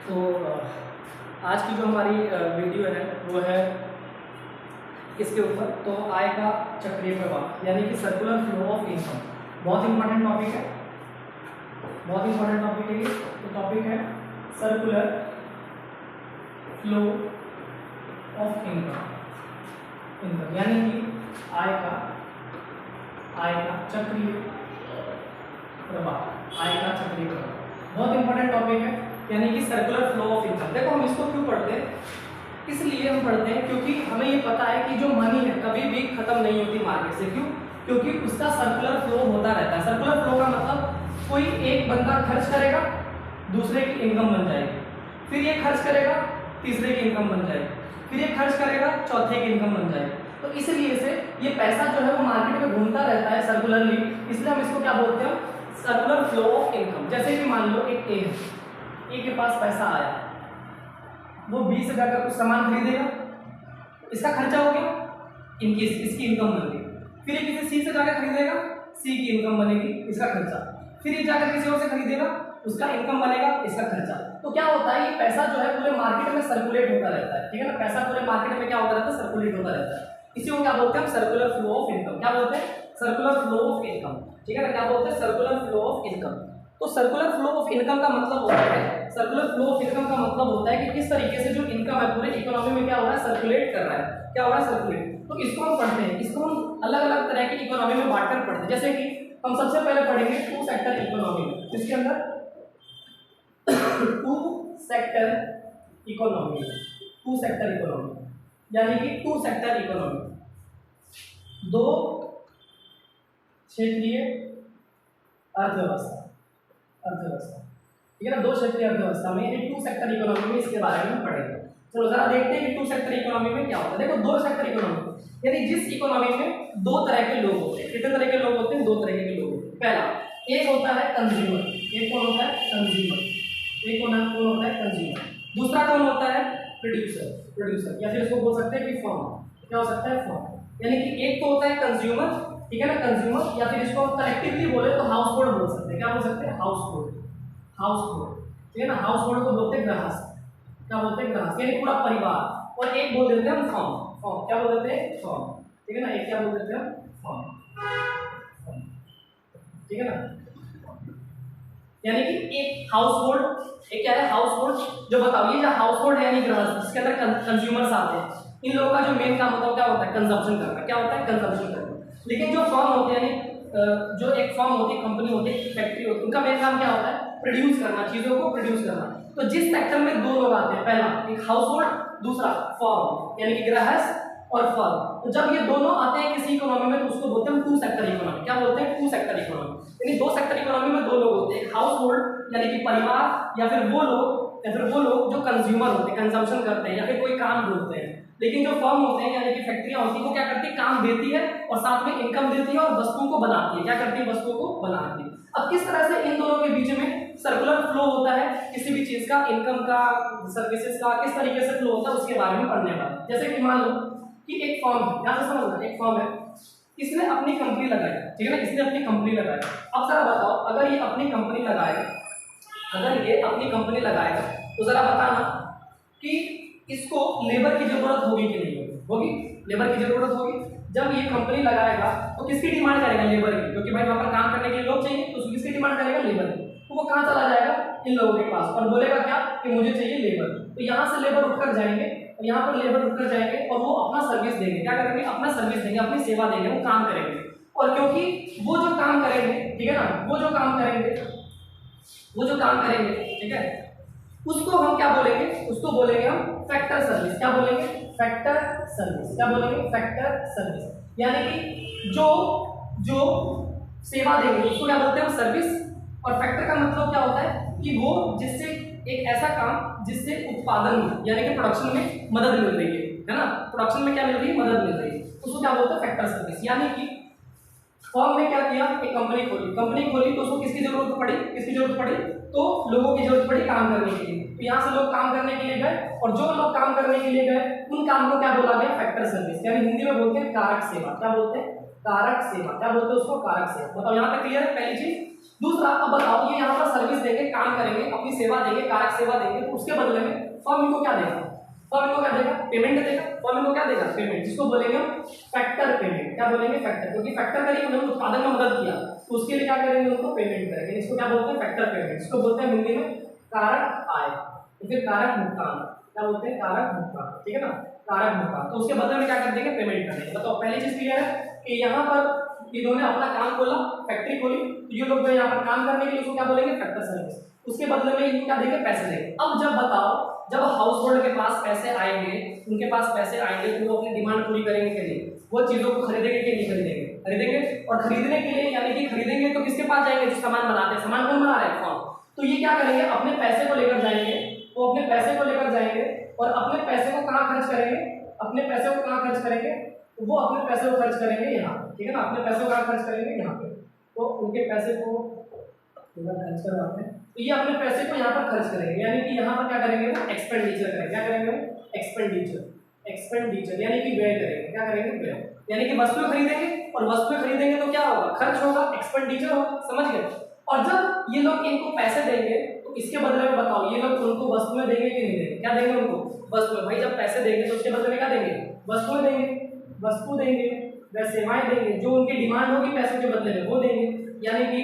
तो आज की जो हमारी वीडियो है वो है इसके ऊपर, तो आय का चक्रीय प्रवाह यानी कि सर्कुलर फ्लो ऑफ इनकम। बहुत इंपॉर्टेंट टॉपिक है, बहुत इंपॉर्टेंट टॉपिक है ये। तो टॉपिक है सर्कुलर फ्लो ऑफ इनकम यानी कि आय का चक्रीय प्रवाह, आय का चक्रीय प्रवाह बहुत इंपॉर्टेंट टॉपिक है, यानी कि सर्कुलर फ्लो ऑफ इनकम। देखो हम इसको क्यों पढ़ते हैं, इसलिए हम पढ़ते हैं क्योंकि हमें ये पता है कि जो मनी है कभी भी खत्म नहीं होती मार्केट से। क्यों? क्योंकि उसका सर्कुलर फ्लो होता रहता है। सर्कुलर फ्लो का मतलब कोई एक बंदा खर्च करेगा, दूसरे की इनकम बन जाएगी, फिर ये खर्च करेगा, तीसरे की इनकम बन जाएगी, फिर ये खर्च करेगा, चौथे की इनकम बन जाएगी। तो इसलिए से ये पैसा जो है वो मार्केट में घूमता रहता है सर्कुलरली, इसलिए हम इसको क्या बोलते हैं, सर्कुलर फ्लो ऑफ इनकम। जैसे कि मान लो एक ए है, ए के पास पैसा आया, वो 20 हजार का कुछ सामान खरीदेगा, इसका खर्चा हो गया, इसकी इनकम बन गई। फिर ये किसी सी से जाकर खरीदेगा, सी की इनकम बनेगी, इसका खर्चा। फिर ये जाकर किसी और से खरीदेगा, उसका इनकम बनेगा, इसका खर्चा। तो क्या होता है, ये पैसा जो है पूरे मार्केट में सर्कुलेट होता रहता है, ठीक है ना। पैसा पूरे मार्केट में क्या होता रहता है, सर्कुलेट होता रहता है। इसी को क्या बोलते हैं, सर्कुलर फ्लो ऑफ इनकम। क्या बोलते हैं, सर्कुलर फ्लो ऑफ इनकम, ठीक है ना। क्या बोलते हैं, सर्कुलर फ्लो ऑफ इनकम। तो सर्कुलर फ्लो ऑफ इनकम का मतलब होता है, सर्कुलर फ्लो ऑफ इनकम का मतलब होता है कि किस तरीके से जो इनकम है पूरे इकोनॉमी में क्या हो रहा है, सर्कुलेट कर रहा है। क्या हो रहा है, सर्कुलेट। तो इसको हम पढ़ते हैं, इसको हम अलग अलग तरह की इकोनॉमी में बांटकर पढ़ते हैं। जैसे कि हम सबसे पहले पढ़ेंगे टू सेक्टर इकोनॉमी में, इसके अंदर two sector economy, two sector economy यानी कि टू सेक्टर इकोनॉमी, दो क्षेत्रीय अर्थव्यवस्था, ठीक है ना। दो क्षेत्रीय अर्थव्यवस्था में यानी टू सेक्टर इकोनॉमी में इसके बारे में पढ़ेंगे। चलो जरा देखते हैं कि टू सेक्टर इकोनॉमी में क्या होता है। देखो दो सेक्टर इकोनॉमी यानी जिस इकोनॉमी में दो तरह के लोग होते हैं। कितने तरह के लोग होते हैं, दो तरह के लोग होते हैं। पहला एक होता है कंज्यूमर, एक कौन होता है, कंज्यूमर, एक कौन होता है, कंज्यूमर। दूसरा कौन होता है, प्रोड्यूसर या फिर इसको बोल सकते हैं कि फर्म। क्या हो सकता है, फर्म। यानी कि एक तो होता है कंज्यूमर, ठीक है ना, कंज्यूमर, या फिर इसको कलेक्टिवली बोले तो हाउस होल्ड बोल सकते हैं। क्या बोल सकते हैं, हाउस होल्ड, ठीक है ना। हाउस होल्ड को बोलते हैं ग्राहक। क्या बोलते हैं, ग्राहक यानी पूरा परिवार। और एक बोल देते हैं हम फर्म, क्या बोल देते हैं, फर्म, ठीक है ना। एक क्या बोल देते हैं, फर्म, ठीक है ना। यानी कि एक हाउस होल्ड, एक क्या है, हाउस होल्ड। जो बताओ ये जो हाउस होल्ड है यानी गृहस्थ, जिसके अंदर कंज्यूमर्स आते हैं, इन लोगों का जो मेन काम होता है क्या होता है, कंजम्पशन करना। क्या होता है, कंजम्पशन करना। लेकिन जो फर्म होते हैं यानी जो एक फर्म होती है, कंपनी होती है, फैक्ट्री होती है, उनका मेन काम क्या होता है, प्रोड्यूस करना, चीजों को प्रोड्यूस करना। तो जिस सेक्टर में दो लोग आते हैं, पहला एक हाउस होल्ड, दूसरा फर्म यानी कि गृहस्थ और फर्म, तो जब ये दोनों आते हैं किसी इकोनॉमी में तो उसको बोलते हैं टू सेक्टर इकोनॉमी। क्या बोलते हैं, टू सेक्टर इकोनॉमी। यानी दो सेक्टर इकोनॉमी में दो लोग होते हैं, हाउस होल्ड यानी कि परिवार, या फिर वो लोग जो कंज्यूमर होते हैं, कंजम्पशन करते हैं या फिर कोई काम ढूंढते हैं। लेकिन जो फर्म होते हैं यानी कि फैक्ट्रियां होती हैं, वो क्या करती है, काम देती है और साथ में इनकम देती है और वस्तुओं को बनाती है। क्या करती है, वस्तुओं को बनाती है। अब किस तरह से इन दोनों के बीच में सर्कुलर फ्लो होता है किसी भी चीज का, इनकम का, सर्विसेज का, किस तरीके से फ्लो होता है उसके बारे में पढ़ने वाला। जैसे कि मान लो कि एक फर्म है, ध्यान से समझना, एक फर्म है, इसने अपनी कंपनी लगाई, ठीक है ना, इसने अपनी कंपनी लगाई। अब जरा बताओ, अगर ये अपनी कंपनी लगाएगा, तो जरा बताना कि इसको लेबर की जरूरत होगी कि नहीं होगी, लेबर की जरूरत होगी। जब ये कंपनी लगाएगा तो किसकी डिमांड करेगा, लेबर की, क्योंकि भाई वहां पर काम करने के लिए लोग चाहिए, तो किसकी डिमांड करेगा, लेबर की। तो वो कहाँ चला जाएगा, इन लोगों के पास, और बोलेगा क्या कि मुझे चाहिए लेबर। तो यहाँ से लेबर उठकर जाएंगे और यहाँ पर लेबर उठकर जाएंगे और वो अपना सर्विस देंगे। क्या करेंगे, अपना सर्विस देंगे, अपनी सेवा देंगे, वो काम करेंगे। और क्योंकि वो जो काम करेंगे, ठीक है ना, वो जो काम करेंगे, ठीक है, उसको हम क्या बोलेंगे, उसको बोलेंगे हम फैक्टर सर्विस। क्या बोलेंगे, फैक्टर सर्विस। क्या बोलेंगे, फैक्टर सर्विस। यानी कि जो सेवा देंगे उसको क्या बोलते हैं, सर्विस। और फैक्टर का मतलब क्या होता है कि वो जिससे एक ऐसा काम जिससे उत्पादन में यानी कि प्रोडक्शन में मदद मिल रही है ना, प्रोडक्शन में क्या मिल रही है, मदद मिल रही है, उसको क्या बोलते हैं, फैक्टर सर्विस। यानी कि फर्म ने क्या किया, एक कंपनी खोली तो उसको किसकी जरूरत पड़ी, तो लोगों की जरूरत पड़ी काम करने के लिए। तो यहाँ से लोग काम करने के लिए गए, और जो लोग काम करने के लिए गए उन काम को क्या बोला गया, फैक्टर सर्विस। यानी हिंदी में बोलते हैं कारक सेवा। क्या बोलते हैं, कारक सेवा। क्या बोलते हैं उसको, कारक सेवा। बताओ यहाँ तक क्लियर है, पहली चीज। दूसरा, अब बताओ ये यहाँ पर सर्विस देंगे, काम करेंगे, अपनी सेवा देंगे, कारक सेवा देंगे, तो उसके बदले में फर्म इनको क्या देगा? फर्म इनको क्या देगा? पेमेंट देगा। फर्म इनको क्या देगा? पेमेंट, जिसको बोलेंगे हम फैक्टर पेमेंट। क्या बोलेंगे? फैक्टर, क्योंकि फैक्टर करिए उन्होंने उत्पादन में मदद किया, तो उसके लिए क्या करेंगे? उनको पेमेंट करेंगे। इसको क्या बोलते हैं? Factor payment. इसको बोलते हैं हिंदी में कारक आय, तो फिर कारक भुगतान। क्या बोलते हैं? कारक भुगतान, ठीक है ना, कारक भुगतान। तो उसके बदले में क्या कर देंगे? पेमेंट कर देंगे। बताओ पहली चीज क्लियर है कि यहाँ पर इन्होंने अपना काम खोला, फैक्ट्री खोली, तो ये लोग जो यहाँ पर काम करने के लिए उसको क्या बोलेंगे? Factor service. उसके बदले में इनको क्या देंगे? पैसे देंगे। अब जब बताओ, जब हाउस होल्ड के पास पैसे आएंगे, उनके पास पैसे आएंगे, तो वो अपनी डिमांड पूरी करेंगे के लिए वो चीजों को खरीदेंगे कि नहीं खरीदेंगे? खरीदेंगे। और खरीदने के लिए यानी कि खरीदेंगे तो किसके पास जाएंगे? जो सामान बनाते हैं। सामान कौन बना रहा है? फर्म। तो ये क्या करेंगे? अपने पैसे को लेकर जाएंगे, वो अपने पैसे को लेकर जाएंगे और अपने पैसे को कहाँ खर्च करेंगे? अपने पैसे को कहाँ खर्च करेंगे? वो अपने पैसे को खर्च करेंगे यहाँ, ठीक है ना, अपने पैसे को कहाँ खर्च करेंगे? यहाँ पे। तो उनके पैसे को खर्च करवाते हैं, तो ये अपने पैसे को यहाँ पर खर्च करेंगे, यानी कि यहाँ पर क्या करेंगे? वो एक्सपेंडिचर करेंगे। क्या करेंगे? एक्सपेंडिचर। एक्सपेंडिचर यानी कि व्यय करेंगे। क्या करेंगे? व्यय, यानी कि वस्तुएं खरीदेंगे, और वस्तुएं खरीदेंगे तो क्या होगा? खर्च होगा, एक्सपेंडिचर होगा, समझ गए? और जब ये लोग इनको पैसे देंगे, तो इसके बदले में बताओ ये लोग उनको वस्तुएं देंगे कि नहीं देंगे? क्या देंगे उनको? वस्तुएं। भाई जब पैसे देंगे तो उसके बदले में क्या देंगे? वस्तुएं देंगे। वस्तु देंगे, वह सेवाएं देंगे, जो उनकी डिमांड होगी पैसों के बदले में वो देंगे, यानी कि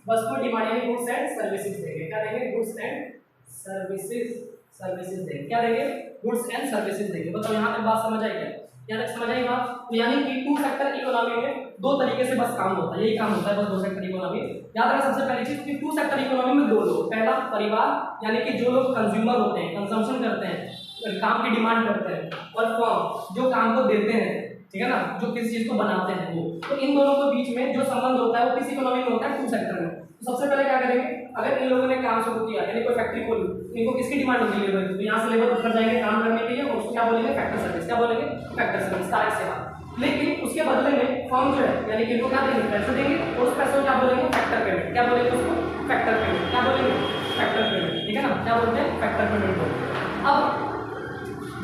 वस्तु डिमांड यानी गुड्स एंड सर्विसेज देंगे। क्या देंगे? Goods and services. सर्विसेज देंगे। क्या देंगे? गुड्स एंड सर्विसेज देंगे। बताओ यहाँ तक बात समझ आई क्या? यहाँ तक समझ आई बात? तो यानी कि टू सेक्टर इकोनॉमी में दो तरीके से बस काम होता है, यही काम होता है बस दो सेक्टर इकोनॉमी। याद रखना सबसे पहली चीज कि टू सेक्टर इकोनॉमी में दो लोग, पहला परिवार यानी कि जो लोग कंज्यूमर होते हैं, कंजम्पशन करते हैं, काम की डिमांड करते हैं, और फर्म जो काम को देते हैं, ठीक है ना, जो किसी चीज को बनाते हैं वो। तो इन दोनों के बीच में जो संबंध होता है वो किस इकोनॉमी में होता है? टू सेक्टर में। तो सबसे पहले क्या करेंगे? अगर इन लोगों ने काम शुरू किया, यानी कोई फैक्ट्री खोली, तो इनको किसकी डिमांड होगी? लेबर की। तो यहाँ से लेबर उतर जाएंगे काम करने के लिए, और उसको क्या बोलेंगे? Factor service. क्या बोलेंगे? फैक्टर सर्विस, कारक सेवा। लेकिन उसके बदले में फर्म जो है यानी कि इनको क्या देंगे? पैसे देंगे, और उस पैसे को क्या बोलेंगे? Factor payment. क्या बोलेंगे उसको? Factor payment. क्या बोलेंगे? फैक्टर पेमेंट, ठीक है ना, क्या बोलते हैं? फैक्टर पेमेंट बोलते हैं। अब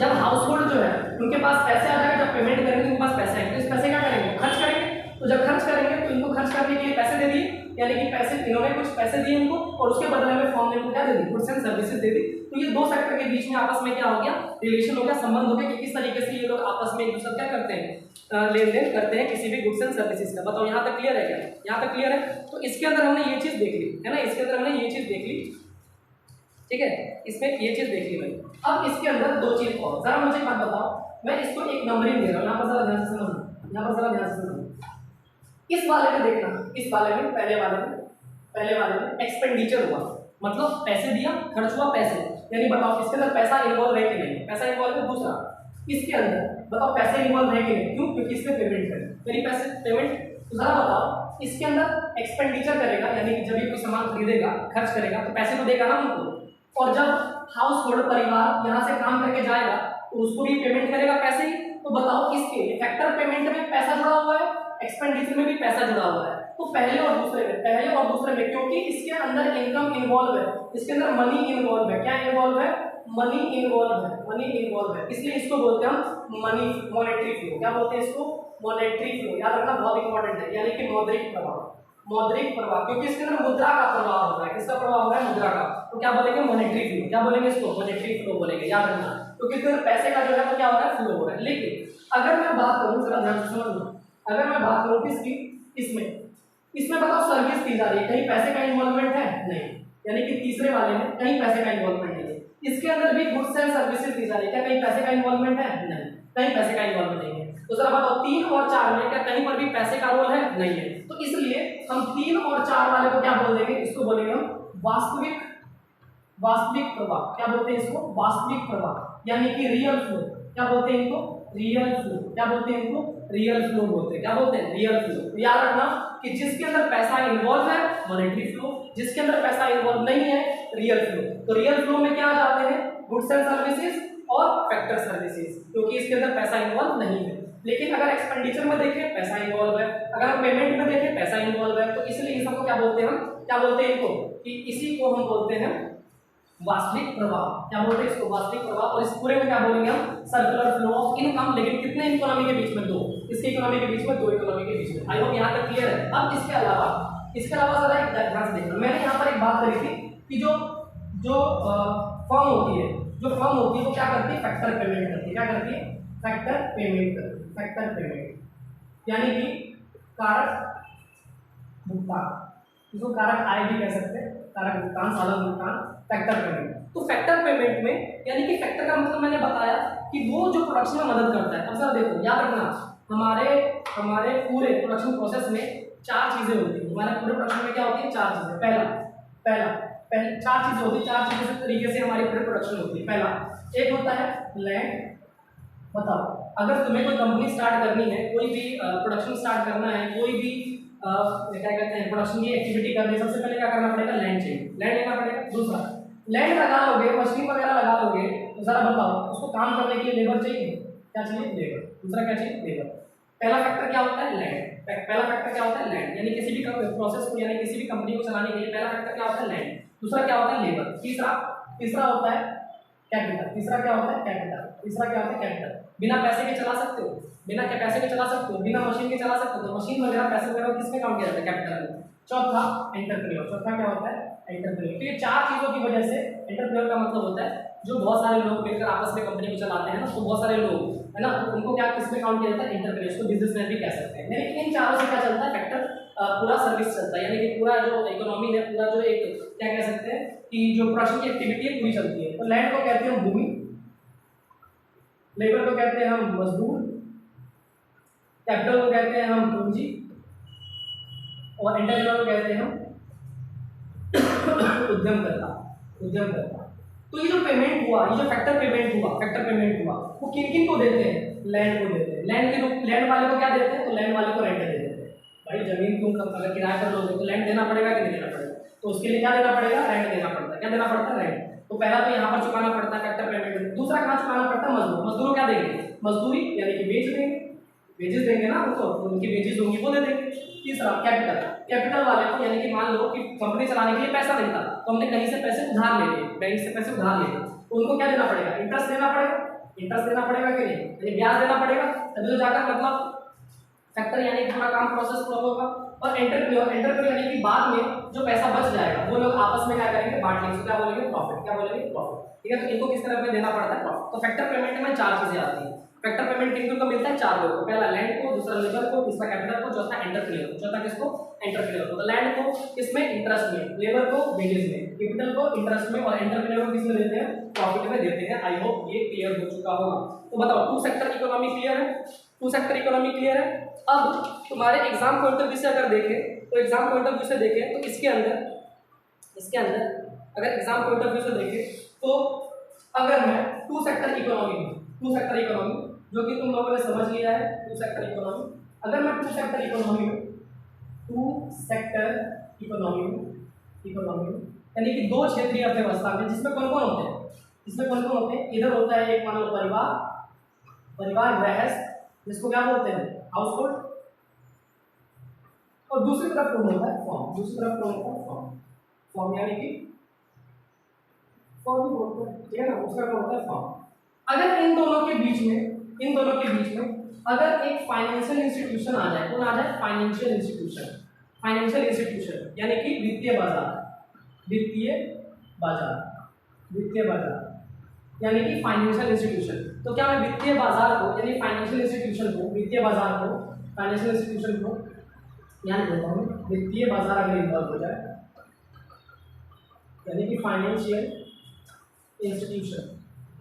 जब हाउस होल्ड जो है उनके पास पैसे आ जाएगा, जब पेमेंट करेंगे उनके पास पैसे आएंगे, तो इस पैसे क्या करेंगे? खर्च करेंगे। तो जब खर्च करेंगे तो इनको खर्च करने के लिए पैसे दे दिए, यानी कि पैसे इन्होंने कुछ पैसे दिए इनको, और उसके बदले में फर्म ने इनको क्या दे दी? गुड्स एंड सर्विसेज दे दी। तो ये दो सेक्टर के बीच में आपस में क्या हो गया? रिलेशन हो गया, संबंध हो गया कि किस तरीके से ये लोग आपस में एक दूसरे क्या करते हैं? लेन देन करते हैं किसी भी गुड्स एंड सर्विसेज का। बताओ यहाँ तक क्लियर है क्या? यहाँ तक क्लियर है? तो इसके अंदर हमने ये चीज देख ली है ना, इसके अंदर हमने ये चीज देख ली, ठीक है, इसमें ये चीज देख ली भाई। अब इसके अंदर दो चीज और, जरा मुझे एक बात बताओ, मैं इसको एक नंबरिंग दे रहा हूँ, यहाँ पर जरा ध्यान से समझना, यहाँ पर जरा ध्यान से समझना। इस वाले में देखना, इस वाले में पहले वाले में एक्सपेंडिचर हुआ, मतलब पैसे दिया, खर्च हुआ पैसे, यानी बताओ इसके अंदर पैसा इन्वॉल्व है कि नहीं? पैसा इन्वॉल्व है। दूसरा, इसके अंदर बताओ पैसे इन्वॉल्व है कि नहीं? क्यों? क्योंकि इसमें पेमेंट करें, यानी पैसे पेमेंट। तो जरा बताओ इसके अंदर एक्सपेंडिचर करेगा, यानी कि जब ये कोई सामान खरीदेगा, खर्च करेगा, तो पैसे तो देगा ना उनको, और जब हाउस होल्ड परिवार यहाँ से काम करके जाएगा तो उसको भी पेमेंट करेगा पैसे ही। तो बताओ इसके फैक्टर पेमेंट में पैसा जुड़ा हुआ है, एक्सपेंडिचर में भी पैसा जुड़ा हुआ है। तो पहले और दूसरे में क्योंकि इसके अंदर इनकम इन्वॉल्व है, इसके अंदर मनी इन्वॉल्व है। क्या इन्वॉल्व है? मनी इन्वॉल्व है, इसलिए इसको बोलते हैं हम मनी, मॉनेटरी फ्लो। क्या बोलते हैं इसको? Monetary flow. याद रखना बहुत इंपॉर्टेंट है, यानी कि मौद्रिक प्रवाह, क्योंकि इसके अंदर मुद्रा का प्रवाह होता है। किसका प्रवाह हो रहा है? मुद्रा का। तो क्या बोलेंगे? Monetary flow. क्या बोलेंगे इसको? मॉनेटरी फ्लो बोलेंगे, याद रखना, क्योंकि इसके अंदर पैसे का जो है वो क्या हो रहा है? फ्लो हो रहा है। लेकिन अगर मैं बात करूं, जरा ध्यान से समझना, अगर मैं बात करूं किसकी? इसमें बताओ सर्विस दी जा रही है, कहीं पैसे का इन्वॉल्वमेंट है? नहीं, यानी कि तीसरे वाले में कहीं पैसे का इन्वॉल्वमेंट नहीं है। इसके अंदर भी गुड्स एंड सर्विसेज दी जा रही है, क्या कहीं पैसे का इन्वॉल्वमेंट है? नहीं, कहीं पैसे का इन्वॉल्वमेंट नहीं है। तो जरा बताओ 3 और 4 में क्या कहीं पर भी पैसे का रोल है? नहीं है। तो इसलिए हम 3 और 4 वाले को क्या बोल देंगे? इसको बोलेंगे हम वास्तविक प्रवाह। क्या बोलते हैं इसको? वास्तविक प्रवाह, यानी कि रियल फ्लो। क्या बोलते हैं इनको? Real flow. क्या बोलते हैं इनको? रियल फ्लो बोलते हैं। क्या बोलते हैं? Real flow. याद रखना कि जिसके अंदर पैसा इन्वॉल्व है मॉनेटरी फ्लो, जिसके अंदर पैसा इन्वॉल्व नहीं है रियल फ्लो। तो रियल फ्लो में क्या आ जाते हैं? गुड्स एंड सर्विसेज और फैक्टर सर्विसेज, क्योंकि इसके अंदर पैसा इन्वॉल्व नहीं है। लेकिन अगर एक्सपेंडिचर में देखें पैसा इन्वॉल्व है, अगर पेमेंट में देखें पैसा इन्वॉल्व है, तो इसलिए इन सबको क्या बोलते हैं हम? क्या बोलते हैं इनको? कि इसी को हम बोलते हैं वास्तविक प्रवाह। क्या बोलते हैं इसको? वास्तविक प्रवाह। और इस पूरे में क्या बोलेंगे हम? Circular flow of income. लेकिन कितने इकोनॉमी के बीच में? दो। इसके इकोनॉमी के बीच में, दो इकोनॉमी के बीच में। आई होप यहाँ तक क्लियर है। अब इसके अलावा इसके अलावा जरा एक ध्यान से देखना, मैंने यहाँ पर एक बात करी थी कि जो जो फर्म होती है, जो फर्म होती है वो क्या करती है, फैक्टर पेमेंट करती है। क्या करती है, फैक्टर पेमेंट करती है। फैक्टर पेमेंट यानी कि कारक भुगतान, इसको कारक आय भी कह सकते हैं, कारक भुगतान, सालाना भुगतान, फैक्टर पेमेंट। तो फैक्टर पेमेंट में यानी कि फैक्टर का मतलब मैंने बताया कि वो जो प्रोडक्शन में मदद करता है। अब सर देखो याद रखना, हमारे पूरे प्रोडक्शन प्रोसेस में 4 चीजें होती है। हमारे पूरे प्रोडक्शन में क्या होती है, 4 चीजें। पहला 4 चीजें होती है, 4 चीजें से तरीके से हमारी पूरी प्रोडक्शन होती है। पहला एक होता है लैंड। बताओ अगर तुम्हें कोई कंपनी स्टार्ट करनी है, कोई भी प्रोडक्शन स्टार्ट करना है, कोई भी क्या कहते हैं प्रोडक्शन की एक्टिविटी करनी है, सबसे पहले क्या करना पड़ेगा, लैंड चाहिए, लैंड लेना पड़ेगा। दूसरा लैंड लगा लोगे, मशीन वगैरह लगा लोगे तो जरा बताओ उसको काम करने के लिए लेबर चाहिए, क्या चाहिए, लेबर। दूसरा क्या चाहिए, लेबर। पहला फैक्टर क्या होता है, लैंड। पहला फैक्टर क्या होता है, लैंड, यानी किसी भी प्रोसेस को यानी किसी भी कंपनी को चलाने के लिए पहला फैक्टर क्या होता है, लैंड। दूसरा क्या होता है, लेबर। तीसरा होता है कैपिटल। तीसरा क्या होता है, कैपिटल। तीसरा क्या होता है, कैपिटल। बिना पैसे के चला सकते हो, बिना पैसे के चला सकते हो, बिना मशीन के चला सकते हो, तो मशीन वगैरह पैसे वगैरह किसमें काउंट किया जाता है, कैपिटल में। चौथा एंटरप्रेन्योर। चौथा क्या होता है, एंटरप्रेन्योर। तो ये 4 चीजों की वजह से एंटरप्रेन्योर का मतलब होता है जो बहुत सारे लोग मिलकर आपस में कंपनी को चलाते हैं ना, तो बहुत सारे लोग है ना, तो उनको क्या किसमें काउंट किया जाता है, एंटरप्रेन्योर। इसको बिजनेसमैन भी कह सकते हैं। यानी इन चारों से क्या चलता है, फैक्टर पूरा सर्विस चलता है, यानी कि पूरा जो इकोनॉमी है, पूरा जो एक क्या कह सकते हैं कि जो प्रोडक्शन की एक्टिविटी है पूरी चलती है। तो लैंड को कहते हैं भूमि, लेबर को कहते हैं हम मजदूर, कैपिटल को कहते हैं हम पूंजी, और एंटरप्रेन्योर को कहते हैं हम उद्यमकर्ता। तो ये जो पेमेंट हुआ, ये जो फैक्टर पेमेंट हुआ वो किन को देते हैं, लैंड को देते हैं। लैंड वाले को क्या देते हैं, तो लैंड वाले को रेंट दे देते हैं। भाई जमीन तुम अगर किराए पर लोगे तो लैंड देना पड़ेगा कि नहीं देना पड़ेगा, तो उसके लिए क्या देना पड़ेगा, रेंट देना पड़ता है। क्या देना पड़ता है, रेंट। तो पहला तो यहाँ पर चुकाना पड़ता है फैक्टर पेमेंट। दूसरा कहाँ चुकाना पड़ता है, मजदूर क्या देंगे, मजदूरी यानी कि वेज देंगे, वेजेस देंगे ना उनको, तो उनकी वेजेस होंगी वो दे देंगे। तीसरा कैपिटल वाले को, यानी कि मान लो कि कंपनी चलाने के लिए पैसा नहीं था, तो हमने कहीं से पैसे उधार ले लिए, बैंक से पैसे उधार ले लिए, तो उनको क्या देना पड़ेगा, इंटरेस्ट देना पड़ेगा कि नहीं, यानी ब्याज देना पड़ेगा, तभी तो जाकर मतलब फैक्टर यानी पूरा काम प्रोसेस फ्लो होगा। और एंटरप्रेन्योर यानी कि बाद में जो पैसा बच जाएगा वो लोग आपस में क्या करेंगे, बांट लेंगे, क्या बोलेंगे, प्रॉफिट। ठीक है, तो इनको किस तरह में देना पड़ता है, प्रॉफिट। तो फैक्टर पेमेंट में 4 चीजें आती हैं। फैक्टर पेमेंट किनको मिलता है, 4 लोगों को। पहला लैंड को, दूसरा लेबर को, तीसरा कैपिटल को, चौथा एंटरप्रेन्योर को। चौथा किसको, एंटरप्रेन्योर को। तो लैंड को किसमें, इंटरेस्ट में, लेबर को वेजेस में, कैपिटल को इंटरेस्ट में, और एंटरप्रेन्योर को किसमें देते हैं, प्रॉफिट में देते हैं। आई होप ये क्लियर हो चुका होगा। तो बताओ 2 सेक्टर इकोनॉमी क्लियर है, 2 सेक्टर इकोनॉमी क्लियर है। अब तुम्हारे एग्जाम पॉइंट ऑफ व्यू से अगर देखें, तो एग्जाम पॉइंट ऑफ व्यू से देखें तो इसके अंदर अगर एग्जाम पॉइंट ऑफ व्यू से देखें तो अगर मैं 2 सेक्टर इकोनॉमी जो कि तुम लोगों ने समझ लिया है, 2 सेक्टर इकोनॉमी, अगर मैं 2 सेक्टर इकोनॉमी यानी कि 2 क्षेत्रीय अर्थव्यवस्था में, जिसमें कौन कौन होते हैं, इधर होता है एक मान लो परिवार गृहस्थ, जिसको क्या बोलते हैं, हाउस होल्ड, और दूसरी तरफ कौन होता है, फॉर्म यानी कि फॉर्म बोलते हैं, ठीक है ना, उसका क्या होता है, फॉर्म। अगर इन दोनों के बीच में अगर एक फाइनेंशियल इंस्टीट्यूशन आ जाए, कौन आ जाए, फाइनेंशियल इंस्टीट्यूशन यानी कि वित्तीय बाजार यानी कि फाइनेंशियल इंस्टीट्यूशन। तो क्या मैं वित्तीय बाजार को यानी फाइनेंशियल इंस्टीट्यूशन को, फाइनेंशियल इंस्टीट्यूशन को यानी देता हूँ, वित्तीय बाजार अगर इन्वॉल्व हो जाए यानी कि फाइनेंशियल इंस्टीट्यूशन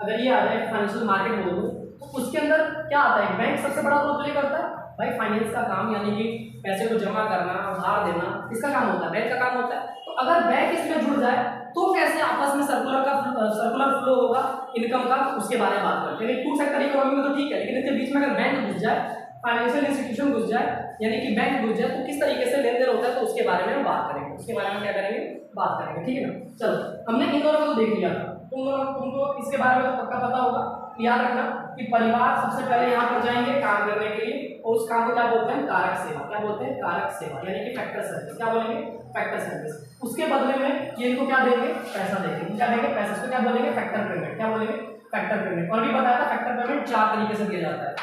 अगर ये आ जाए, फाइनेंशियल मार्केट बोल दो, तो उसके अंदर क्या आता है, बैंक सबसे बड़ा रोल प्ले करता है। भाई फाइनेंस का काम यानी कि पैसे को जमा करना, उधार देना, किसका काम होता है, बैंक का काम होता है। तो अगर बैंक इसमें जुड़ जाए तो कैसे आपस में सर्कुलर फ्लो होगा इनकम का, उसके बारे में बात करते हैं। 2 सेक्टर इकोनॉमी में तो ठीक है, लेकिन इसके बीच में अगर बैंक घुस जाए, फाइनेंशियल इंस्टीट्यूशन घुस जाए यानी कि बैंक घुस जाए, तो किस तरीके से लेन देन होता है, तो उसके बारे में हम बात करेंगे, बात करेंगे, ठीक है ना। चलो हमने इन दोनों को तो देख लिया था, तुमको इसके बारे में तो पक्का पता होगा। याद रखना कि परिवार सबसे पहले यहाँ पर जाएंगे काम करने के लिए, और उस काम को क्या बोलते हैं, कारक सेवा यानी कि फैक्टर सर्विस। क्या बोलेंगे, फैक्टर सर्विस। उसके बदले में ये इनको क्या देंगे, पैसा देंगे। क्या देंगे, पैसा। इसको क्या बोलेंगे, फैक्टर पेमेंट। क्या बोलेंगे, फैक्टर पेमेंट। और भी बताया था फैक्टर पेमेंट 4 तरीके से दिया जाता है।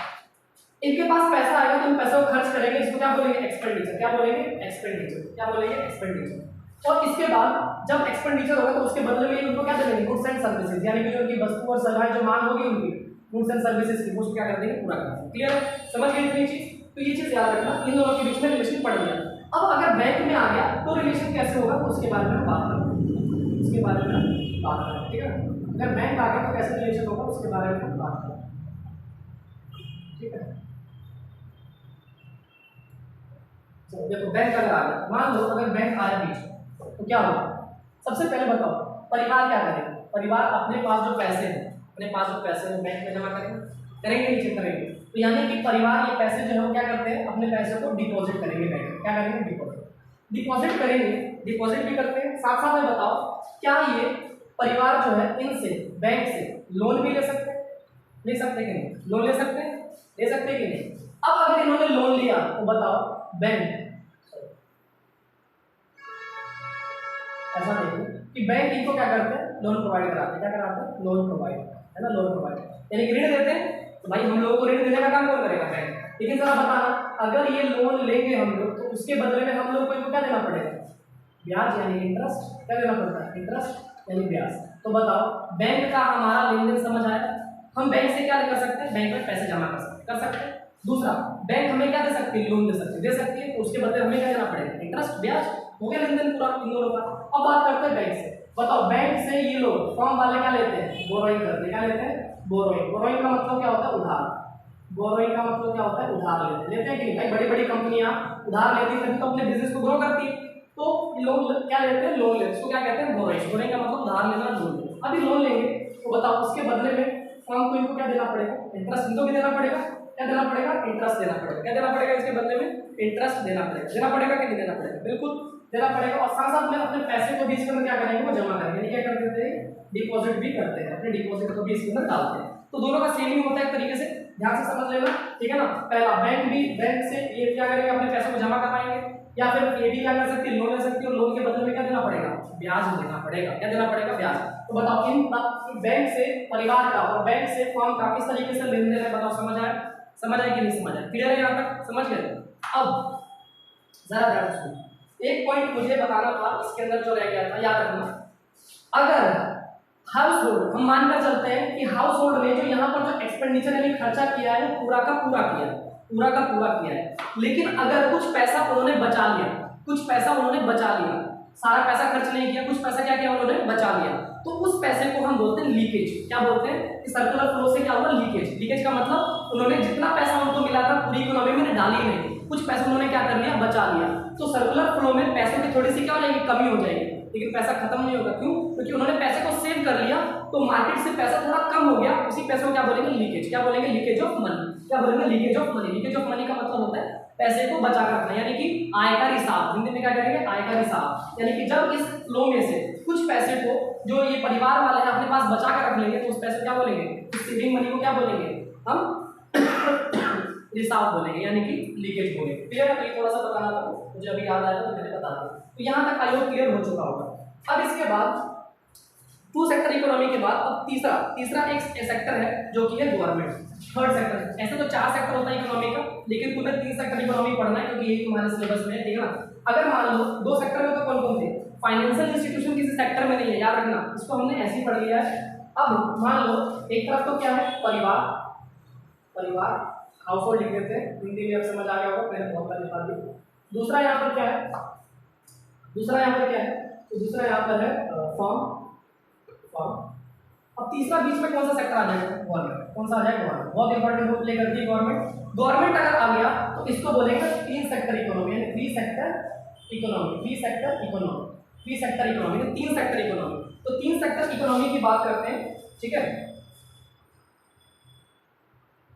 इनके पास पैसा आएगा तो इन पैसों को खर्च करेंगे, इसको क्या बोलेंगे? एक्सपेंडिचर। क्या बोलेंगे? एक्सपेंडिचर। क्या बोलेंगे? एक्सपेंडिचर। और इसके बाद जब एक्सपेंडिचर होगा तो उसके बदले में उनको क्या देंगे? गुड्स एंड सर्विसेज, यानी कि जो उनकी वस्तु और सेवाएं जो मांग होगी उनकी गुड्स एंड सर्विसेज की, वो क्या कर देंगे? पूरा कर देंगे। क्लियर है? समझ गए इतनी चीज? तो ये चीज याद रखना, इन दोनों के बीच में रिलेशन पड़ गया। अब अगर बैंक में आ गया तो रिलेशन कैसे होगा, तो उसके बारे में बात करेंगे, उसके बारे में बात करेंगे। ठीक है? अगर बैंक आ गया तो कैसे रिलेशन होगा, उसके बारे में बात करेंगे। ठीक है? तो देखो बैंक अगर आ गया, मान लो अगर बैंक आया बीच में तो क्या होगा? सबसे पहले बताओ परिवार क्या करेगा? परिवार अपने पास जो पैसे हैं, अपने पास जो पैसे हैं बैंक में जमा करेंगे, करेंगे नीचे करेंगे। तो यानी कि परिवार ये पैसे जो है वो क्या करते हैं? अपने पैसे को डिपॉजिट करेंगे बैंक में। क्या करेंगे? डिपॉजिट करेंगे। डिपॉजिट भी करते हैं। साथ साथ में बताओ क्या ये परिवार जो है इनसे बैंक से लोन भी ले सकते हैं? ले सकते कि नहीं? लोन ले सकते हैं? ले सकते कि नहीं? अब अगर इन्होंने लोन लिया तो बताओ बैंक, ऐसा देखो कि बैंक इनको क्या करते हैं? लोन प्रोवाइड कराते हैं। क्या कराते हैं? लोन प्रोवाइड, है ना? लोन प्रोवाइड यानी कि ऋण देते हैं। तो भाई हम लोगों को ऋण देने का काम कौन करेगा? बैंक। लेकिन जरा बताना, अगर ये लोन लेंगे हम लोग तो उसके बदले में हम लोग को इनको क्या देना पड़ेगा? ब्याज यानी इंटरेस्ट। क्या देना पड़ता है? इंटरेस्ट यानी ब्याज। तो बताओ बैंक का हमारा लेन देन समझ आया? हम बैंक से क्या कर सकते हैं? बैंक में पैसे जमा कर सकते हैं। दूसरा, बैंक हमें क्या दे सकती है? लोन दे सकती है। तो उसके बदले हमें क्या देना पड़ेगा? इंटरेस्ट, ब्याज। हो गया लेन देन पूरा इन दोनों का। अब बात करते हैं बैंक से। बताओ बैंक से ये लोग फॉर्म वाले क्या लेते हैं? बोरोइंग करते हैं। क्या लेते हैं? बोरोइंग। बोरोइंग का मतलब क्या होता है? उधार। बोरोइंग का मतलब क्या होता है? उधार लेते हैं कि नहीं? भाई बड़ी बड़ी कंपनियां उधार लेती है तभी तो अपने बिजनेस को ग्रो करती है। तो लोग क्या लेते हैं? लोन लेते हैं। उसको क्या कहते हैं? बोरोइंग। बोरोइंग का मतलब उधार लेना, लोन लेना। अभी लोन लेंगे तो बताओ उसके बदले में फर्म को इनको क्या देना पड़ेगा? इंटरेस्ट इनको भी देना पड़ेगा। क्या देना पड़ेगा? इंटरेस्ट देना पड़ेगा। क्या देना पड़ेगा? इसके बदले में इंटरेस्ट देना पड़ेगा। देना पड़ेगा कि नहीं देना पड़ेगा? बिल्कुल देना पड़ेगा। और साथ साथ में अपने पैसे को भी इसके अंदर क्या करेंगे? वो जमा करेंगे। यानी क्या कर देते हैं? डिपॉजिट भी करते हैं। अपने डिपॉजिट को भी इसके अंदर डालते हैं। तो दोनों का सेम ही होता है एक तरीके से, ध्यान से समझ लेना। ठीक है ना? पहला बैंक से ये क्या करेंगे? अपने पैसों को जमा करवाएंगे। या फिर ये भी क्या कर सकती है? लोन ले सकती है। और लोन के बदले में क्या देना पड़ेगा? ब्याज देना पड़ेगा। क्या देना पड़ेगा? ब्याज। तो बताओ इन बैंक से परिवार का और बैंक से फर्म का किस तरीके से लेन देन है? बताओ समझ आया? समझ आया कि नहीं समझ आया? क्लियर है यहाँ तक? समझ गए? अब जरा ध्यान सुनो, एक पॉइंट मुझे बताना था इसके अंदर जो रह गया था, याद रखना। अगर हाउस होल्ड, हम मानकर चलते हैं कि हाउस होल्ड ने जो यहाँ पर जो एक्सपेंडिचर यानी खर्चा किया है पूरा का पूरा किया है, पूरा का पूरा किया है, लेकिन अगर कुछ पैसा उन्होंने बचा लिया, कुछ पैसा उन्होंने बचा लिया, सारा पैसा खर्च नहीं किया, कुछ पैसा क्या किया उन्होंने? बचा लिया, तो उस पैसे को हम बोलते हैं लीकेज। क्या बोलते हैं? कि सर्कुलर फ्लो से क्या हुआ? लीकेज। लीकेज का मतलब उन्होंने जितना पैसा उनको मिला था पूरी इकोनॉमी में डाली नहीं, कुछ पैसा उन्होंने क्या कर लिया? बचा लिया। तो सर्कुलर फ्लो में पैसों की थोड़ी सी क्या हो जाएगी? कमी हो जाएगी, लेकिन पैसा खत्म नहीं होगा। क्यों? क्योंकि उन्होंने पैसे को सेव कर लिया, तो मार्केट से पैसा थोड़ा कम हो गया, उसी पैसे को क्या बोलेंगे? लीकेज। क्या बोलेंगे? Leakage of money. क्या बोलेंगे? Leakage of money. Leakage of money का मतलब होता है पैसे को बचा कर रखना, यानी कि आय का रिसाव। हिंदी में क्या करेंगे? आय का रिसाव। यानी कि जब इस फ्लो में से कुछ पैसे को जो ये परिवार वाले हैं अपने पास बचा कर रख लेंगे, तो उस पैसे को क्या बोलेंगे? सेविंग मनी को क्या बोलेंगे? हम रिसाव बोलेंगे, यानी कि लीकेज बोलेंगे। क्लियर है? तो ये थोड़ा सा बताना था, मुझे अभी याद आया तो मैंने बता दिया। तो यहाँ तक आई होप क्लियर हो चुका होगा। अब इसके बाद टू सेक्टर इकोनॉमी के बाद अब तीसरा एक सेक्टर है जो कि है गवर्नमेंट। Third sector. ऐसे तो 4 सेक्टर होता है इकोनॉमी का, लेकिन तुम्हें 3 सेक्टर इकोनॉमी पढ़ना है क्योंकि यही तुम्हारे सिलेबस में है। ठीक है ना? अगर मान लो 2 सेक्टर में तो कौन कौन थे? फाइनेंशियल इंस्टीट्यूशन किसी सेक्टर में नहीं है, याद रखना, इसको हमने ऐसे ही पढ़ लिया है। अब मान लो एक तरफ तो क्या है? परिवार हाउस होल्ड लिख देते हैं, हिंदी में अब समझ आ गया होगा, मैंने बहुत बार लिखा दिया। दूसरा यहाँ पर क्या है? दूसरा यहाँ पर क्या है? तो दूसरा यहाँ पर है फॉर्म। अब तीसरा बीच में कौन सा सेक्टर आ जाएगा? गवर्नमेंट। कौन सा आ जाएगा? गवर्नमेंट। बहुत इंपॉर्टेंट रोल प्ले करती है गवर्नमेंट। गवर्नमेंट अगर आ गया तो इसको बोलेंगे 3 सेक्टर इकोनॉमी, यानी 3 sector economy. 3 sector economy, 3 sector economy, 3 sector economy. तो 3 सेक्टर इकोनॉमी की बात करते हैं। ठीक है?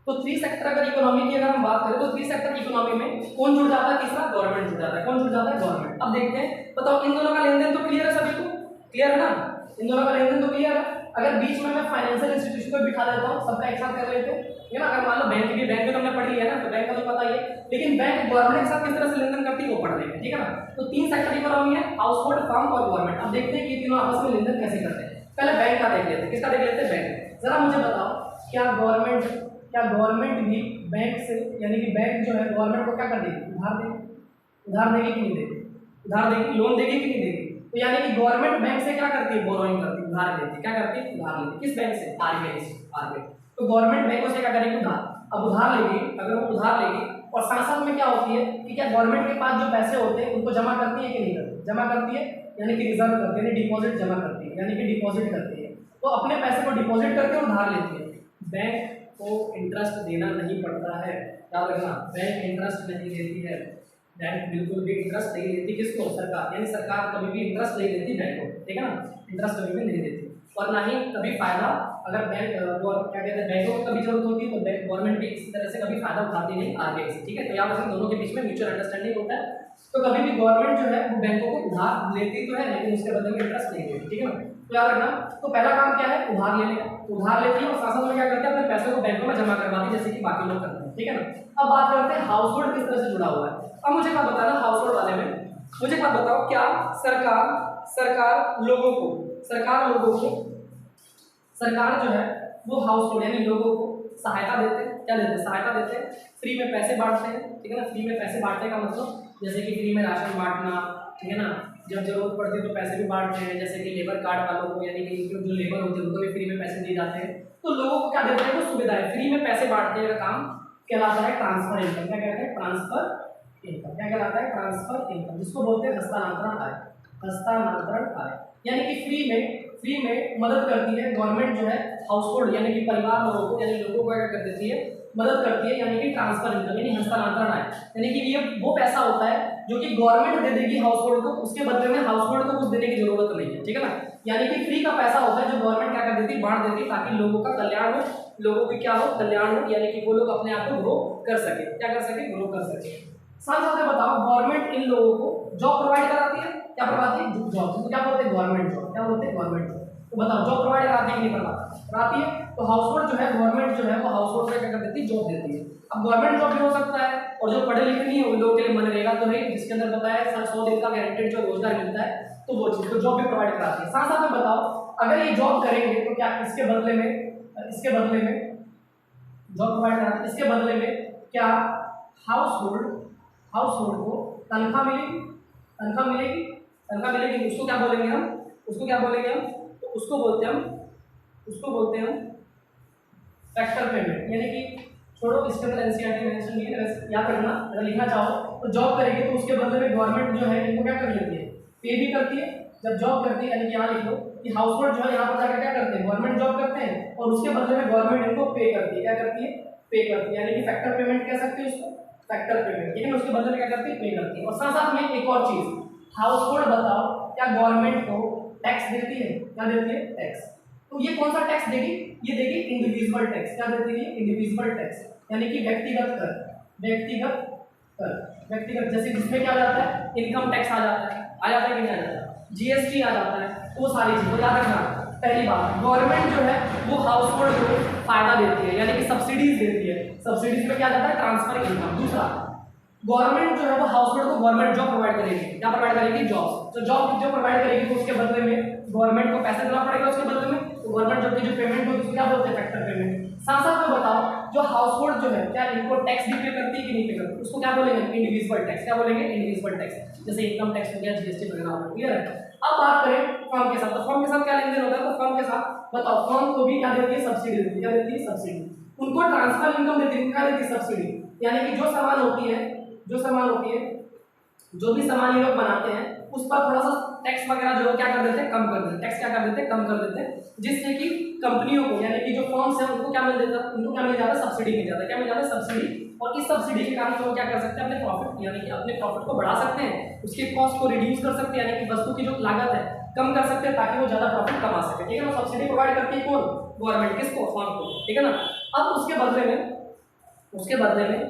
तो 3 सेक्टर अगर इकोनॉमी की अगर हम बात करें तो 3 सेक्टर इकोनॉमी में कौन जुड़ जाता है? तीसरा गवर्नमेंट जुड़ जाता है। कौन जुड़ जाता है? गवर्नमेंट। अब देखते हैं, बताओ इन दोनों का लेन देन तो क्लियर है सभी को? क्लियर है ना? इन दोनों का लेन देन तो क्लियर है। अगर बीच में मैं फाइनेंशियल इंस्टीट्यूशन को बिठा देता हूं, सबका एक साथ कर लेते हैं, है ना? अगर मान लो बैंक में तुमने पढ़ लिया है ना, तो बैंक का तो पता ही है, लेकिन बैंक गवर्नमेंट के साथ किस तरह से लेन देन करती है वो पढ़ लेंगे। ठीक है ना? तो 3 सेक्टर इकोनॉमी है, हाउस होल्ड, फर्म और गवर्नमेंट। अब देखते हैं कि तीनों आपस में लेन देन कैसे करते हैं। पहले बैंक का देख लेते हैं। किसका देख लेते हैं? बैंक। जरा मुझे बताओ, क्या गवर्नमेंट क्या गवर्नमेंट भी बैंक से, यानी कि बैंक जो है गवर्नमेंट को क्या कर देगी, उधार देगी कि नहीं देगी, उधार देगी, लोन देगी कि नहीं देगी। तो यानी कि गवर्नमेंट बैंक से क्या करती है, बोरोइंग करती है, उधार लेती है। क्या करती है, उधार लेती है। किस बैंक से, आरबीआई से, आरबीआई। तो गवर्नमेंट बैंकों से क्या करेगी, उधार। अब उधार लेगी, अगर वो उधार लेगी और साथ साथ में क्या होती है कि क्या गवर्नमेंट के पास जो पैसे होते हैं उनको जमा करती है कि नहीं करती, जमा करती है, यानी कि रिजर्व करती है, यानी डिपॉजिट जमा करती है, यानी कि डिपॉजिट करती है। तो अपने पैसे को डिपॉजिट करके उधार लेती है। बैंक को इंटरेस्ट देना नहीं पड़ता है, याद रखना, बैंक इंटरेस्ट नहीं देती है, बैंक बिल्कुल भी इंटरेस्ट नहीं देती। किसको, सरकार, यानी सरकार कभी भी इंटरेस्ट नहीं देती बैंक को, ठीक है ना, इंटरेस्ट कभी भी नहीं देती। और ना ही कभी फायदा, अगर बैंक क्या कहते हैं, बैंकों को कभी जरूरत होती है तो गवर्नमेंट भी इसी तरह से कभी फायदा उठाती नहीं आरबीआई से, ठीक है। तो याद रखें, दोनों के बीच में म्यूचुअल अंडरस्टैंडिंग होता है। तो कभी भी गवर्नमेंट जो है वो बैंकों को उधार लेती तो है, लेकिन उसके बदले में इंटरेस्ट नहीं देती, ठीक है ना। तो याद रखना, तो पहला काम क्या है, उधार लेने का, उधार लेती है और साथ साथ में क्या करते हैं, अपने पैसों को बैंकों में जमा करवाती है, जैसे कि बाकी लोग करते हैं, ठीक है ना। अब बात करते हैं हाउस होल्ड किस तरह से जुड़ा हुआ है। अब मुझे क्या बताना, हाउस होल्ड वाले में मुझे क्या बताओ, क्या सरकार जो है वो हाउस होल्ड यानी लोगों को सहायता देते हैं, क्या देते हैं, सहायता देते हैं, फ्री में पैसे बांटते हैं, ठीक है ना। फ्री में पैसे बांटने का मतलब जैसे कि फ्री में राशन बांटना, ठीक है ना, जब जरूरत पड़ती है तो पैसे भी बांटते हैं, जैसे कि लेबर कार्ड वालों को, यानी कि जो लेबर होते हैं उनको भी फ्री में पैसे दिए जाते हैं। तो लोगों को क्या देते हैं, वो सुविधा है, फ्री में पैसे बांटने का काम कहलाता है ट्रांसफर इनकम। क्या कहते हैं, ट्रांसफर इनकम। क्या कहलाता है, ट्रांसफर इनकम, जिसको बोलते हैं हस्तांतरण आय, हस्तांतरण आय। यानी कि फ्री में मदद करती है गवर्नमेंट जो है हाउस होल्ड यानी कि परिवार लोगों को, यानी लोगों को क्या कर देती है, मदद करती है, यानी कि ट्रांसफर इनकम, यानी हस्तांतरण आय। यानी कि ये वो पैसा होता है जो कि गवर्नमेंट दे देगी हाउस होल्ड को, उसके बदले में हाउस होल्ड को कुछ देने की जरूरत नहीं है, ठीक है ना। यानी कि फ्री का पैसा होता है जो गवर्नमेंट क्या कर देती है, बांट देती है, ताकि लोगों का कल्याण हो, लोगों की क्या हो, कल्याण हो, यानी कि वो लोग अपने आप को ग्रो कर सके, क्या कर सके, ग्रो कर सके। साथ साथ में बताओ, गवर्नमेंट इन लोगों को जॉब प्रोवाइड कराती है, क्या करवाती है, जॉब, तो क्या बोलते हैं, गवर्नमेंट जॉब, क्या बोलते हैं, गवर्नमेंट जॉब। तो बताओ, जॉब प्रोवाइड कराती है कि नहीं कराती है। तो हाउस होल्ड जो है, गवर्नमेंट जो है वो हाउस होल्ड में क्या कर देती है, जॉब देती है। अब गवर्नमेंट जॉब भी हो सकता है, और जो पढ़े लिखे नहीं है उन लोगों के लिए मनरेगा तो नहीं, जिसके अंदर बताया 100 दिन का गारंटेड जो रोजगार मिलता है, तो वो चीज, तो जॉब भी प्रोवाइड कराती है। साथ साथ में बताओ, अगर ये जॉब करेंगे तो क्या इसके बदले में जॉब प्रोवाइड कराते हैं, इसके बदले में क्या हाउस होल्ड को तनख्वाह मिलेगी, उसको क्या बोलेंगे हम, तो उसको बोलते हैं फैक्टर पेमेंट। यानी कि छोड़ो, इसके अंदर एनसीईआरटी मेंशन नहीं है, याद रखना, अगर लिखना चाहो तो जॉब करेगी तो उसके बदले में गवर्नमेंट जो है इनको क्या कर लेती है, पे भी करती है। जब जॉब करती है, यानी कि यहाँ लिख लो कि हाउस होल्ड जो है यहाँ पर जाकर क्या करते हैं, गवर्नमेंट जॉब करते हैं और उसके बदले में गवर्नमेंट इनको पे करती है, क्या करती है, पे करती है। यानी कि फैक्टर पेमेंट कह सकते हैं उसको, फैक्टर पेमेंट, ठीक है, उसके बदले में क्या करती है, पे करती है। और साथ साथ में एक और चीज, हाउस होल्ड बताओ, क्या गवर्नमेंट को टैक्स देती है, क्या देती है, टैक्स। तो ये कौन सा टैक्स देगी, ये देगी इंडिविजुअल टैक्स। क्या देती है, इंडिविजुअल टैक्स, यानी कि व्यक्तिगत कर, व्यक्तिगत, जैसे जिसमें क्या आ जाता है, इनकम टैक्स आ जाता है कि नहीं आ जाता, जीएसटी आ जाता है, तो वो सारी चीजें याद रखना। पहली बात, गवर्नमेंट जो है वो हाउस होल्ड को फायदा देती है, यानी कि सब्सिडीज देती है, सब्सिडीज में क्या जाता है, ट्रांसफर इनकम। दूसरा, गवर्नमेंट जो है वो हाउस होल्ड को गवर्नमेंट जॉब प्रोवाइड करेगी, क्या प्रोवाइड करेगी, जॉब। तो जॉब जो प्रोवाइड करेगी तो उसके बदले में गवर्नमेंट को पैसे देना पड़ेगा, उसके बदले में तो गवर्नमेंट जॉब की जो पेमेंट होगी उसको क्या बोलते हैं, फैक्टर पेमेंट। साथ साथ में बताओ, जो हाउस होल्ड जो है क्या इनको टैक्स भी पे करती है कि नहीं पे करती, उसको क्या बोलेंगे, इंडिविजुअल टैक्स। क्या बोलेंगे, इंडिविजुअल टैक्स, जैसे इनकम टैक्स हो गया, जीएसटी वगैरह हो गया, क्लियर है। अब बात करें फर्म के साथ, तो फर्म के साथ क्या लेन देन होता है, तो फर्म के साथ बताओ, फर्म को भी क्या देती है, सब्सिडी देती है, क्या देती है, सब्सिडी। उनको ट्रांसफर इनकम देती है, क्या देती है, सब्सिडी। यानी कि जो सामान होती है, जो भी सामान ये लोग बनाते हैं उस पर थोड़ा सा टैक्स वगैरह जो क्या कर देते हैं, कम कर देते हैं, टैक्स क्या कर देते हैं, कम कर देते हैं, जिससे कि कंपनियों को, यानी कि जो फर्म्स है उनको क्या मिल जाता है, उनको क्या मिल जाता है, सब्सिडी मिल जाता है, क्या मिल जाता है, सब्सिडी। और इस सब्सिडी के कारण वो क्या कर सकते हैं, अपने प्रॉफिट, यानी कि अपने प्रॉफिट को बढ़ा सकते हैं, उसके कॉस्ट को रिड्यूस कर सकते हैं, यानी कि वस्तु की जो लागत है कम कर सकते हैं, ताकि वो ज्यादा प्रॉफिट कमा सके, ठीक है ना। सब्सिडी प्रोवाइड करती है कौन, गवर्नमेंट, किसको, फर्म को, ठीक है ना। अब उसके बदले में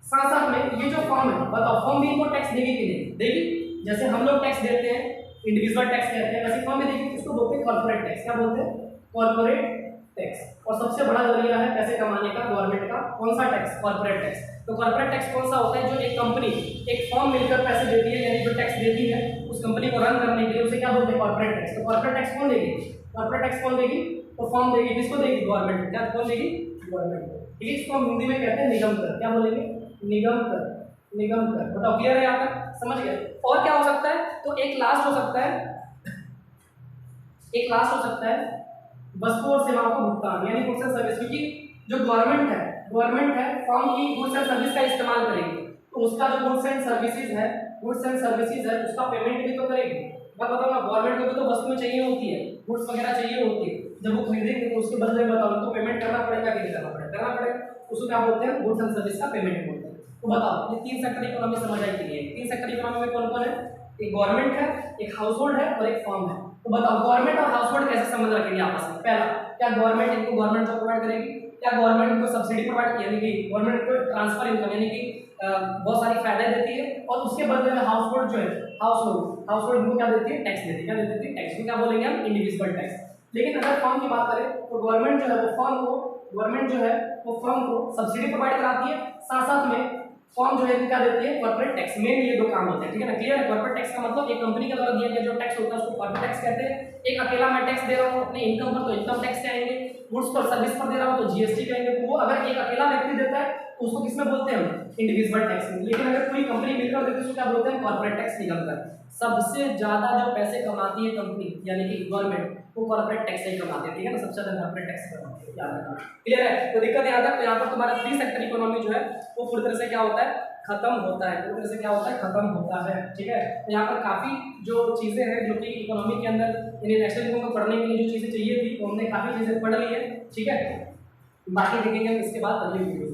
साथ साथ में ये जो फर्म है, बताओ फर्म भी इनको टैक्स देगी कि नहीं देगी। जैसे हम लोग टैक्स देते हैं, इंडिविजुअल टैक्स कहते हैं, वैसे फर्म में देगी, उसको बोलते हैं कॉर्पोरेट टैक्स। क्या बोलते हैं, कॉर्पोरेट टैक्स। और सबसे बड़ा जरिया है पैसे कमाने का गवर्नमेंट का, कौन सा टैक्स, कॉर्पोरेट टैक्स। तो कॉर्पोरेट टैक्स कौन सा होता है, जो एक कंपनी, एक फर्म मिलकर पैसे देती है, यानी जो टैक्स देती है उस कंपनी को रन करने के लिए, उसे क्या बोलते हैं, कॉर्पोरेट टैक्स। तो कॉर्पोरेट टैक्स कौन देगी, तो फर्म देगी, तो फर्म देगी, किसको देगी, गवर्नमेंट। क्या कौन देगी, गवर्नमेंट को, ठीक है। इसको हम हिंदी में कहते हैं निगम कर। क्या बोलेंगे? निगम कर, निगम कर। बताओ क्लियर है यहाँ तक? समझ गए? और क्या हो सकता है? तो एक लास्ट हो सकता है, एक लास्ट हो सकता है वस्तु और सेवाओं का भुगतान, यानी गुड्स एंड सर्विस। क्योंकि जो गवर्नमेंट है फॉर्म की गुड्स एंड सर्विस का इस्तेमाल करेगी, तो उसका जो गुड्स एंड सर्विसेज है उसका पेमेंट भी तो करेगी। मैं बताऊँ ना, गवर्नमेंट को भी तो वस्तुएं चाहिए होती है, गुड्स वगैरह चाहिए होती है। जब वो खरीदेंगे तो उसके बदले में बताओ तो पेमेंट करना पड़ेगा कि नहीं करना पड़ेगा? करना पड़ेगा। उसको क्या बोलते हैं? गुड्स एंड सर्विस का पेमेंट बोलते हैं। तो बताओ ये तीन सेक्टर इकोनॉमी समझ आई कि नहीं? तीन सेक्टर इकोनॉमी में कौन कौन है? एक गवर्नमेंट है, एक हाउस होल्ड है और एक फर्म है। तो बताओ गवर्नमेंट और हाउस होल्ड कैसे संबंध रखेंगे आपस में? पहला, क्या गवर्नमेंट इनको गवर्नमेंट जॉब प्रोवाइड करेगी? क्या गवर्नमेंट को सब्सिडी प्रोवाइड, यानी कि गवर्नमेंट को ट्रांसफर इनकम, यानी कि बहुत सारी फायदे देती है, और उसके बदले में हाउस होल्ड जो है, हाउस होल्ड को क्या देती है? टैक्स देती है। क्या देती है? टैक्स को क्या बोलेंगे हम? Individual tax. लेकिन अगर फर्म की बात करें तो गवर्नमेंट जो है वो फर्म को सब्सिडी प्रोवाइड कराती है, साथ साथ में फर्म जो है क्या देती है? Corporate tax. मेन ये दो काम होते हैं, ठीक है ना? क्लियर है? कॉर्पोरेट टैक्स का मतलब एक कंपनी के द्वारा दिया गया जो टैक्स होता है उसको कॉर्पोरेट टैक्स कहते हैं। एक अकेला मैं टैक्स दे रहा हूँ अपने इनकम पर तो इनकम टैक्स कहेंगे, गुड्स पर सर्विस पर दे रहा हूँ तो जीएसटी कहेंगे। तो वो अगर एक अकेला व्यक्ति देता है तो उसको किसमें बोलते हैं? इंडिविजुअल टैक्स में। लेकिन अगर पूरी कंपनी मिलकर देती है उसको क्या बोलते हैं? कॉर्पोरेट टैक्स निकलता है। सबसे ज्यादा जो पैसे कमाती है कंपनी यानी कि गवर्नमेंट, वो कॉर्पोरेट टैक्स से कमाती है, ठीक है ना? सबसे ज्यादा कॉर्पोरेट टैक्स कमाती है, याद रखना। क्लियर है? तो दिक्कत यहाँ तक, तो यहाँ पर तुम्हारा थ्री सेक्टर इकोनॉमी जो है वो पूरी तरह से क्या होता है? खत्म होता है। पूरी तरह से क्या होता है? खत्म होता है, ठीक है। तो यहाँ पर काफी जो चीजें हैं जो कि इकोनॉमी के अंदर नेशनल इकोनॉमी को पढ़ने के लिए जो चीजें चाहिए थी वो हमने काफी चीजें पढ़ ली है, ठीक है। बाकी देखेंगे हम इसके बाद अगली वीडियो।